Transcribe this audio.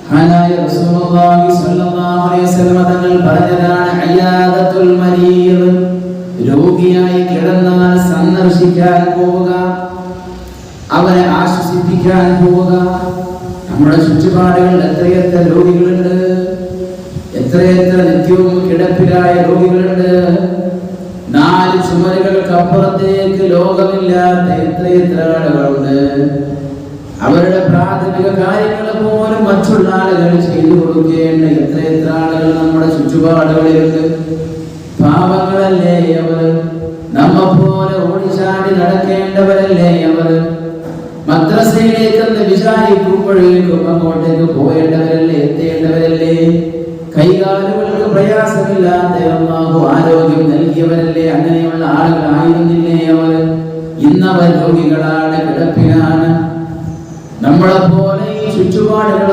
റസൂലുള്ളാഹി സ്വല്ലല്ലാഹു അലൈഹി വസല്ലം തങ്ങൾ പറഞ്ഞതാണ് അയാദത്തുൽ മരീദ്, രോഗിയായി കിടന്നാൽ സന്ദർശിക്കാൻ പോവുക, അവരെ ആശ്വസിപ്പിക്കാൻ പോവുക. നമ്മുടെ ചുറ്റുപാടുകളിൽ എത്രയെത്ര രോഗികളുണ്ട്, എത്രയെത്ര നിത്യവും കിടപ്പിലായ രോഗികളുണ്ട്. 4 ചുമരുകൾക്കപ്പുറത്തേക്ക് ലോകമില്ലാത്ത എത്രയെത്ര ആളുകളുണ്ട്. അവരുടെ പ്രാഥമിക കാര്യങ്ങൾ പോലും മറ്റുള്ള ആളുകൾ ചെയ്തു കൊടുക്കേണ്ട എത്രയെത്ര ആളുകൾ നമ്മുടെ ചുറ്റുപാടുകളിലുണ്ട്. പാവങ്ങളല്ലേ അവർ, നമ്മെപ്പോലെ ഓടിച്ചാടി നടക്കേണ്ടവരല്ലേ അവർ. മദ്രസയിലേക്കെന്ന് വിചാരിക്കുമ്പോഴേക്കും അങ്ങോട്ടേക്ക് പോയേണ്ടവരല്ലേ, എത്തേണ്ടവരല്ലേ. കൈകാലുകൾക്ക് പ്രയാസമില്ലാത്ത അല്ലാഹു ആരോഗ്യം നൽകിയവരല്ലേ. അങ്ങനെയുള്ള ആളുകളായിരുന്നില്ലേ അവർ. ഇന്നവർ രോഗികളാണ്, കിടപ്പിലാണ്. നമ്മളെപ്പോലെ ഈ ചുറ്റുപാടുകൾ